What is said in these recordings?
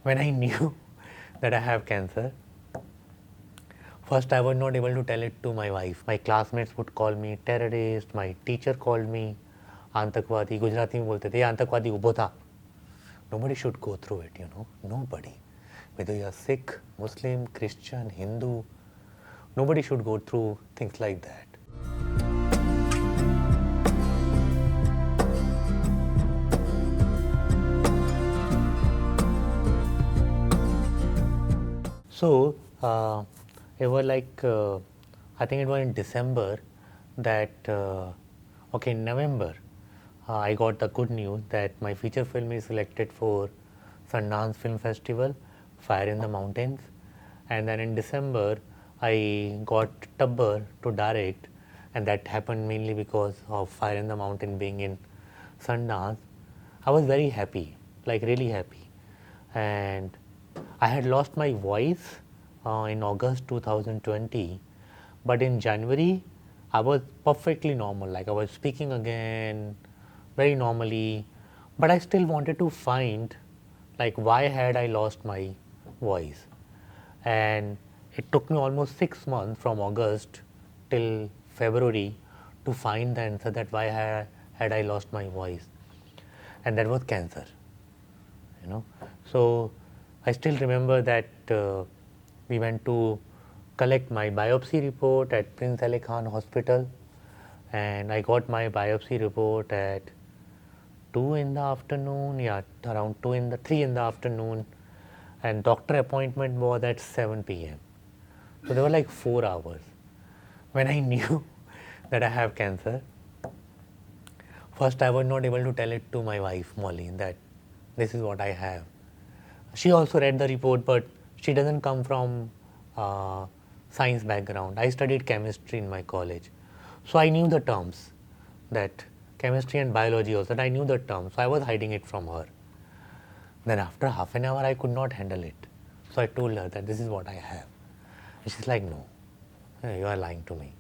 When I knew that I have cancer, first I was not able to tell it to my wife. My classmates would call me terrorist, my teacher called me आतंकवादी. गुजराती में बोलते थे ये आतंकवादी उभो था. Nobody should go through it, nobody. Whether you are Sikh, Muslim, Christian, Hindu, nobody should go through things like that. So it was like I think it was in December that in November I got the good news that my feature film is selected for Sundance Film Festival, Fire in the Mountains, and then in December I got Tabbar to direct, and that happened mainly because of Fire in the Mountain being in Sundance. I was very happy, like really happy, and I had lost my voice in August 2020, but in January I was perfectly normal, like I was speaking again very normally, but I still wanted to find like why had I lost my voice. And it took me almost 6 months from August till February to find the answer that why had I lost my voice, and that was cancer. So I still remember that we went to collect my biopsy report at Prince Ali Khan Hospital, and I got my biopsy report at 2 in the afternoon, around 3 in the afternoon, and doctor appointment was at 7 p.m. So there were like 4 hours. When I knew that I have cancer, first I was not able to tell it to my wife Molly that this is what I have. She also read the report, but she doesn't come from science background. I studied chemistry in my college, so I knew the terms, that chemistry and biology also, that I knew the terms, so I was hiding it from her. Then after half an hour I could not handle it, so I told her that this is what I have, and she's like, no, you are lying to me.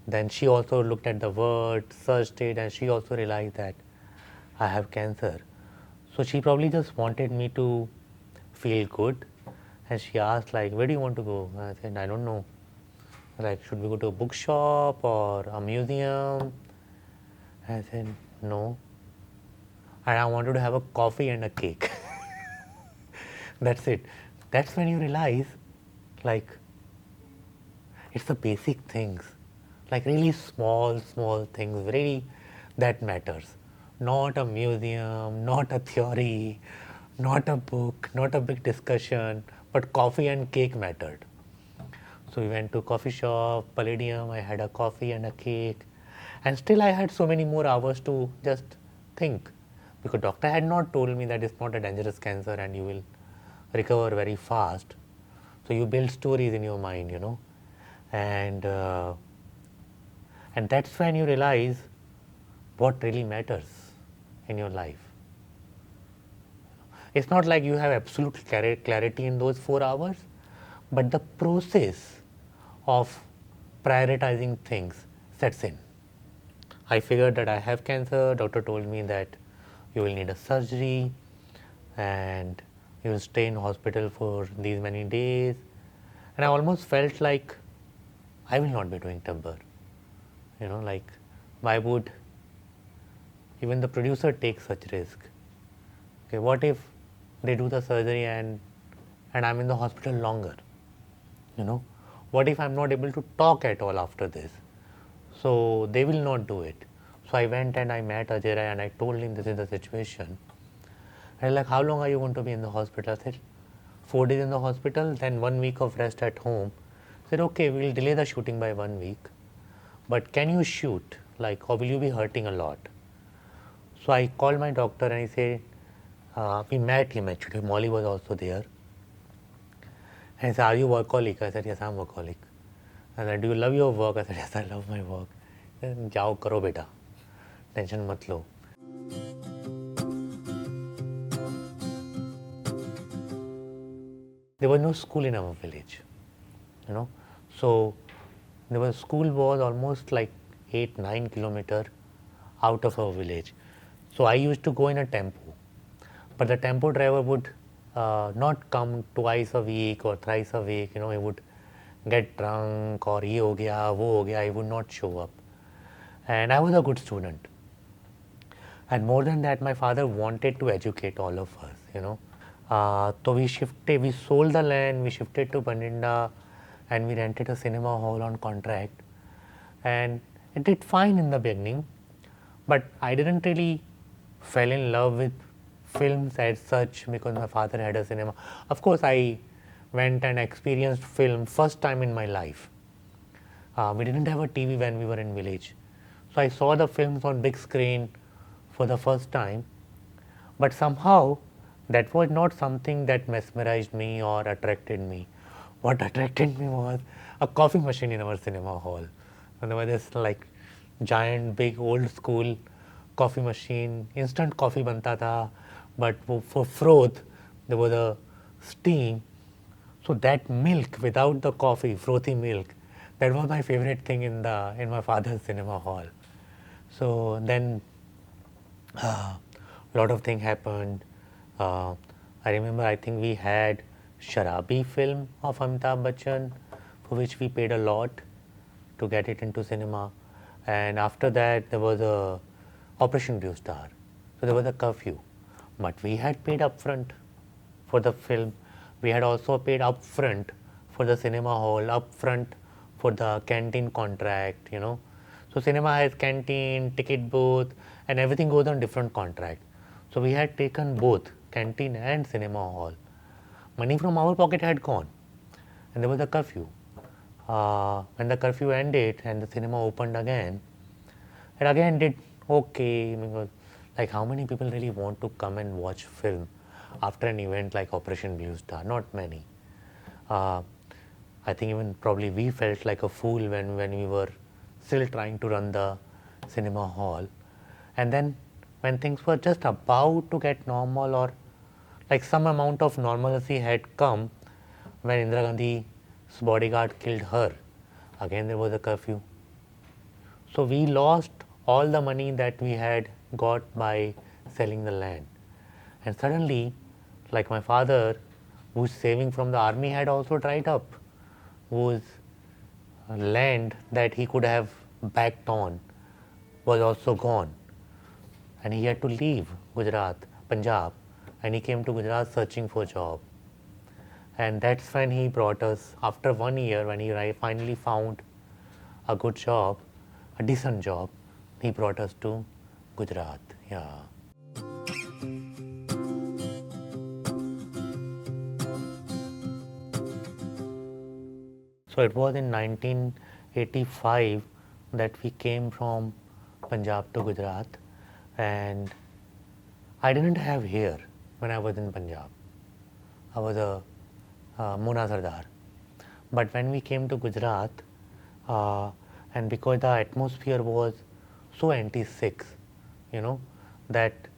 Then she also looked at the word, searched it, and she also realized that I have cancer. So she probably just wanted me to feel good, and she asked like, where do you want to go? And I said, I don't know, like should we go to a bookshop or a museum? And I said no, and I wanted to have a coffee and a cake. That's it. That's when you realize like it's the basic things, like really small things really that matters. Not a museum, not a theory, not a book, not a big discussion, but coffee and cake mattered. So we went to coffee shop, Palladium, I had a coffee and a cake, and still I had so many more hours to just think, because doctor had not told me that it's not a dangerous cancer and you will recover very fast. So you build stories in your mind, and that's when you realize what really matters in your life. It's not like you have absolute clarity in those 4 hours, but the process of prioritizing things sets in. I figured that I have cancer. Doctor told me that you will need a surgery and you will stay in hospital for these many days. And I almost felt like I will not be doing Tabbar. Like why would even the producer take such risk? Okay, what if they do the surgery and I'm in the hospital longer? What if I'm not able to talk at all after this? So they will not do it. So I went and I met Ajay Rai and I told him this is the situation. And like, how long are you going to be in the hospital? I said, 4 days in the hospital, then 1 week of rest at home. I said, okay, we'll delay the shooting by 1 week. But can you shoot? Like, or will you be hurting a lot? So I called my doctor and I said, we met him actually. Molly was also there. And he said, are you workaholic? I said, yes, I'm workaholic. And I said, do you love your work? I said, yes, I love my work. Then जाओ करो बेटा, tension मत लो. There was no school in our village, So the school was almost like 8-9 kilometers out of our village. So I used to go in a tempo, but the tempo driver would not come twice a week or thrice a week. You know, he would get drunk or ye ho gaya, wo ho gaya, he would not show up. And I was a good student. And more than that, my father wanted to educate all of us, you know. So we sold the land, we shifted to Bandinda, and we rented a cinema hall on contract. And it did fine in the beginning, but I didn't really fell in love with films as such because my father had a cinema. Of course, I went and experienced film first time in my life. We didn't have a TV when we were in village. So I saw the films on big screen for the first time, but somehow that was not something that mesmerized me or attracted me. What attracted me was a coffee machine in our cinema hall. And there was this like giant, big, old school coffee machine. Instant coffee banta tha, but for froth, there was a steam. So that milk without the coffee, frothy milk, that was my favorite thing in my father's cinema hall. So then a lot of things happened. I remember, I think we had Sharabi film of Amitabh Bachchan, for which we paid a lot to get it into cinema. And after that, there was a Operation Blue Star. So there was a curfew. But we had paid upfront for the film. We had also paid upfront for the cinema hall, upfront for the canteen contract, you know. So cinema has canteen, ticket booth, and everything goes on different contract. So we had taken both canteen and cinema hall. Money from our pocket had gone, and there was a curfew. When the curfew ended and the cinema opened again, it again did okay, because like how many people really want to come and watch film after an event like Operation Blue Star? Not many. I think even probably we felt like a fool when we were still trying to run the cinema hall. And then when things were just about to get normal, or like some amount of normalcy had come, when Indira Gandhi's bodyguard killed her, again there was a curfew. So we lost all the money that we had got by selling the land. And suddenly, like my father, whose saving from the army had also dried up, whose land that he could have backed on was also gone. And he had to leave Gujarat, Punjab, and he came to Gujarat searching for a job. And that's when he brought us, after 1 year, when he finally found a good job, a decent job, he brought us to Gujarat. Yeah. So it was in 1985 that we came from Punjab to Gujarat, and I didn't have hair when I was in Punjab. I was a Mona Sardar. But when we came to Gujarat, and because the atmosphere was so anti-Sikhs, you know, that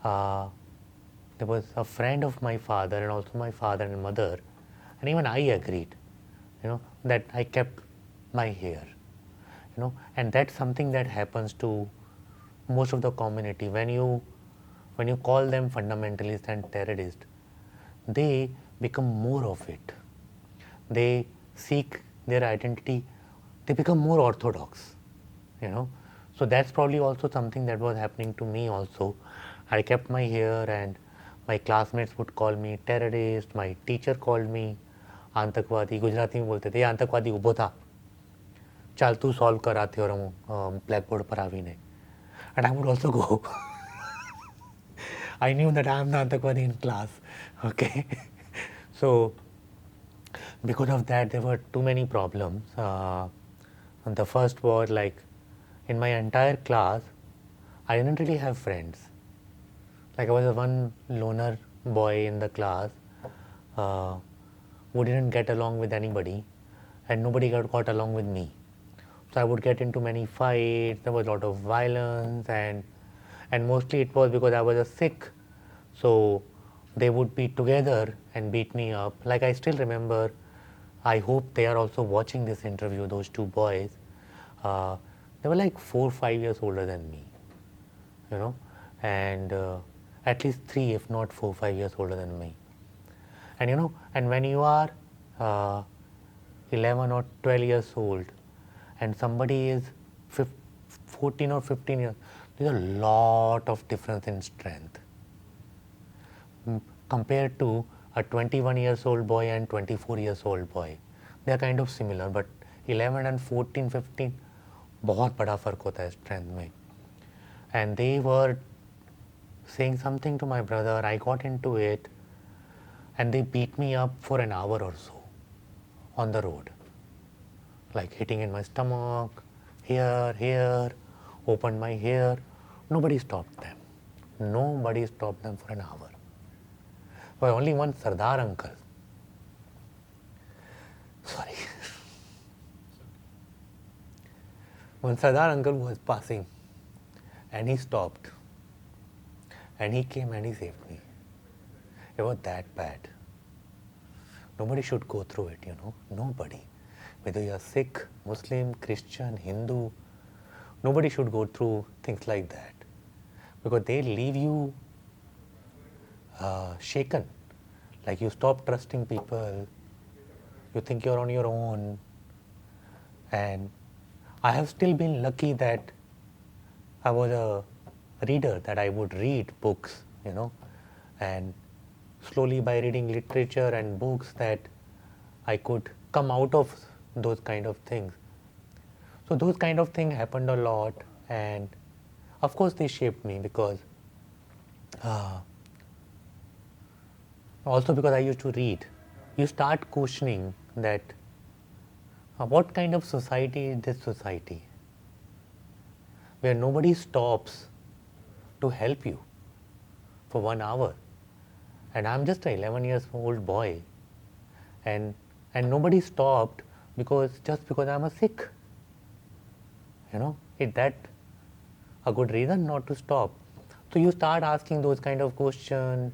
there was a friend of my father and also my father and mother, and even I agreed, you know, that I kept my hair, you know, and that's something that happens to most of the community. When you call them fundamentalist and terrorist, they become more of it. They seek their identity, they become more orthodox, you know. So that's probably also something that was happening to me also. I kept my hair, and my classmates would call me terrorist, my teacher called me आतंकवादी. गुजराती में बोलते थे, ये आतंकवादी ઊભો था, ચાલ તું સોલ્વ કર આ થિયોરમ બ્લેકબોર્ડ પર આવીને. And I would also go. I knew that I am the Antakwadi in class. Okay. So because of that, there were too many problems. And the first was like, in my entire class, I didn't really have friends. Like I was the one loner boy in the class who didn't get along with anybody, and nobody got along with me. So I would get into many fights. There was a lot of violence, and mostly it was because I was a Sikh. So they would be together and beat me up. Like I still remember, I hope they are also watching this interview, those two boys. They were like 4 or 5 years older than me. you know, and at least 3, if not 4, 5 years older than me. And you know, and when you are 11 or 12 years old and somebody is 14 or 15 years, there's a lot of difference in strength compared to a 21 years old boy and 24 years old boy. They are kind of similar, but 11 and 14, 15, बहुत बड़ा फर्क होता है strength में. And they were saying something to my brother. I got into it, and they beat me up for an hour or so on the road, like hitting in my stomach, here, opened my hair. Nobody stopped them. Nobody stopped them for an hour. But only one Sardar uncle. Sorry. One Sardar uncle was passing, and he stopped. And he came and he saved me. It was that bad. Nobody should go through it, you know. Nobody. Whether you are Sikh, Muslim, Christian, Hindu, nobody should go through things like that. Because they leave you shaken. Like you stop trusting people. You think you're on your own. And I have still been lucky that I was a reader, that I would read books, you know, and slowly by reading literature and books that I could come out of those kind of things. So those kind of things happened a lot, and of course they shaped me because also because I used to read. You start questioning that what kind of society is this society where nobody stops to help you for 1 hour, and I'm just an 11 years old boy, and nobody stopped just because I'm a Sikh. You know, is that a good reason not to stop? So you start asking those kind of questions,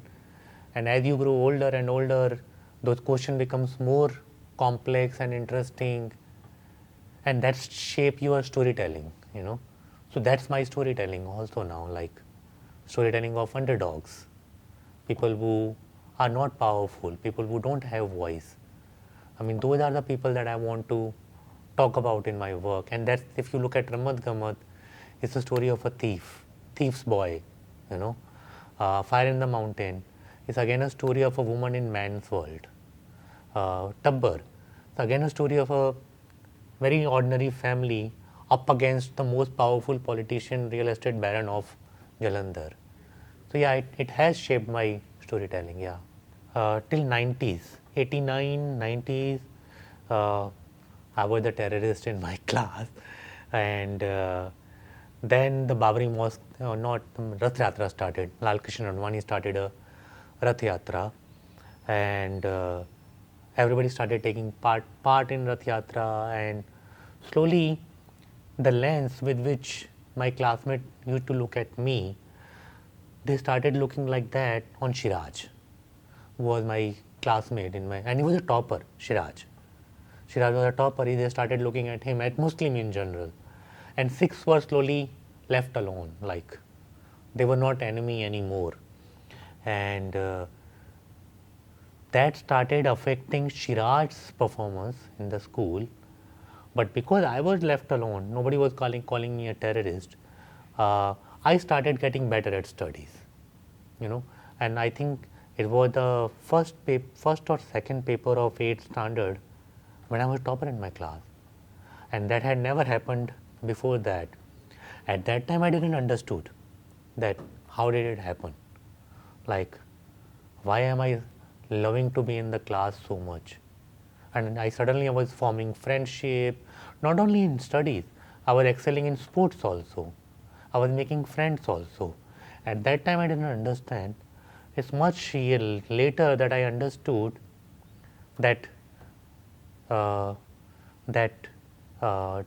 and as you grow older and older, those questions becomes more complex and interesting, and that shape your storytelling, you know. So that's my storytelling also now, like storytelling of underdogs, people who are not powerful, people who don't have voice. I mean, those are the people that I want to talk about in my work. And that's, if you look at Ramat Gamat, it's a story of a thief's boy, you know. Fire in the Mountain is again a story of a woman in man's world. Tabbar, it's again a story of a very ordinary family up against the most powerful politician, real estate baron of Jalandhar. So yeah, it has shaped my storytelling, yeah. Till 90s, 89, 90s, I was the terrorist in my class, and then the Babri Mosque, not Rath Yatra started. Lal Krishna Advani started a Rath Yatra, and everybody started taking part in Rath Yatra, and slowly the lens with which my classmates used to look at me, they started looking like that on Shiraj, who was my classmate and he was a topper, Shiraj. Shiraj was a topper. They started looking at him, at Muslim in general, and Sikhs were slowly left alone. Like they were not enemy anymore, and that started affecting Shiraj's performance in the school. But because I was left alone, nobody was calling me a terrorist. I started getting better at studies, you know, and I think it was the first or second paper of 8th standard when I was topper in my class, and that had never happened before that. At that time, I didn't understood that how did it happen, like why am I loving to be in the class so much, and I suddenly was forming friendship, not only in studies, I was excelling in sports also, I was making friends also. At that time I didn't understand. It's much later that I understood that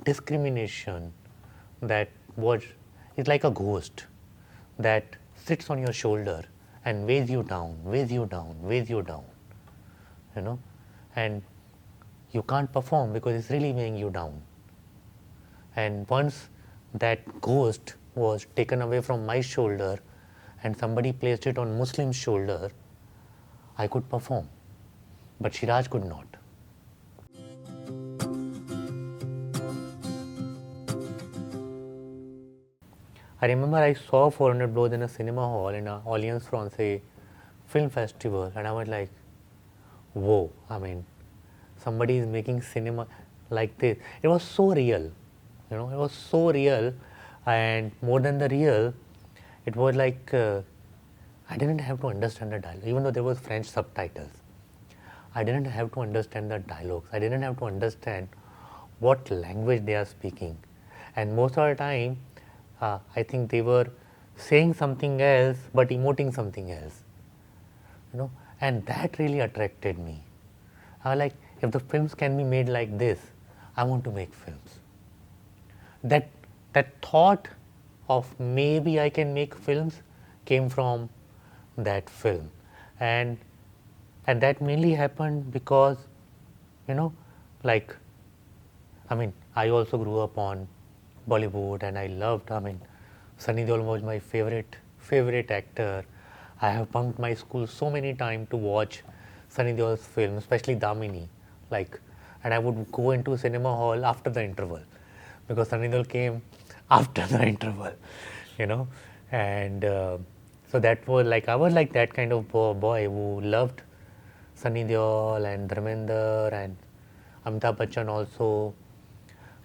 discrimination, that was is like a ghost that sits on your shoulder and weighs you down, you know, and you can't perform because it's really weighing you down. And once that ghost was taken away from my shoulder and somebody placed it on Muslim's shoulder, I could perform. But Shiraj could not. I remember I saw 400 Blows in a cinema hall in an Alliance Francaise film festival, and I was like, whoa, I mean, somebody is making cinema like this. It was so real, it was so real, and more than the real, it was like I didn't have to understand the dialogue, even though there was French subtitles. I didn't have to understand the dialogues. I didn't have to understand what language they are speaking, and most of the time, I think they were saying something else but emoting something else, and that really attracted me. I was like, if the films can be made like this, I want to make films. That thought of maybe I can make films came from that film, and that mainly happened because, like, I mean, I also grew up on Bollywood, and I loved, Sunny Deol was my favorite actor. I have bunked my school so many times to watch Sunny Deol's film, especially Damini, and I would go into cinema hall after the interval because Sunny Deol came after the interval, and so that was like, I was like that kind of boy who loved Sunny Deol and Dharmender and Amitabh Bachchan also.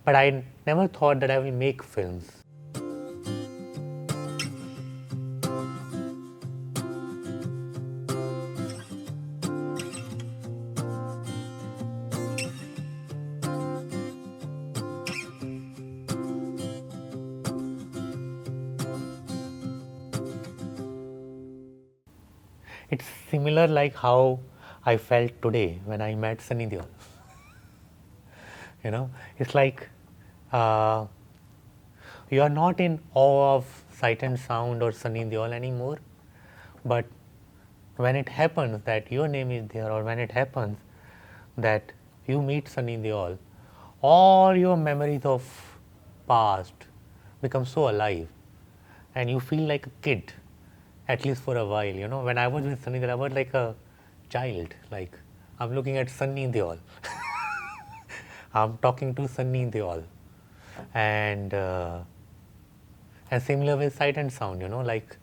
But I never thought that I will make films. It's similar like how I felt today when I met Sunny Deol. It's like you are not in awe of Sight and Sound or Sunny Deol anymore, but when it happens that your name is there, or when it happens that you meet Sunny Deol, all your memories of past become so alive, and you feel like a kid, at least for a while. When I was with Sunny Deol, I was like a child, like I'm looking at Sunny Deol. I'm talking to Sunny Deol, and similar with Sight and Sound, like,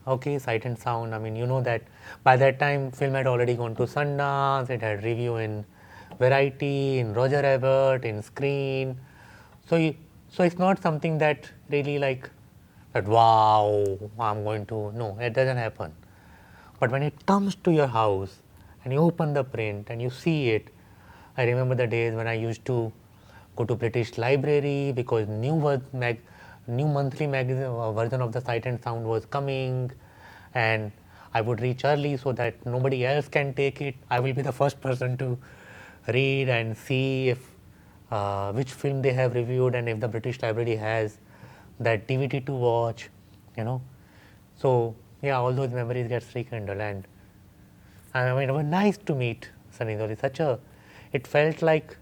okay, Sight and Sound, that by that time film had already gone to Sundance, it had review in Variety, in Roger Ebert, in Screen, so it's not something that really like that, wow, I'm going to, no, it doesn't happen. But when it comes to your house and you open the print and you see it, I remember the days when I used to go to British Library because new monthly magazine version of the Sight and Sound was coming, and I would reach early so that nobody else can take it. I will be the first person to read and see if which film they have reviewed, and if the British Library has that DVD to watch, So yeah, all those memories get rekindled, and it was nice to meet Sunny Deol. It felt like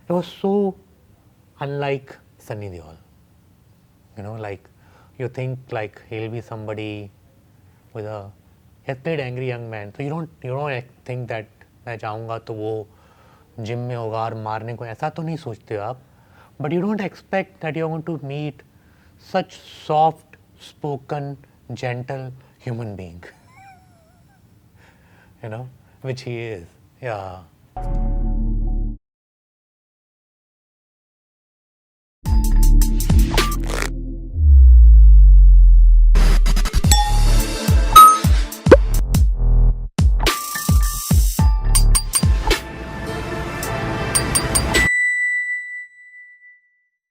it was so unlike Sunny Deol. Like you think like he'll be somebody with a, he has played angry young man, so you don't think that मैं जाऊँगा तो वो gym में होगा और मारने को, ऐसा तो नहीं सोचते हो आप. But you don't expect that you're going to meet such soft spoken, gentle human being, which he is. Yeah.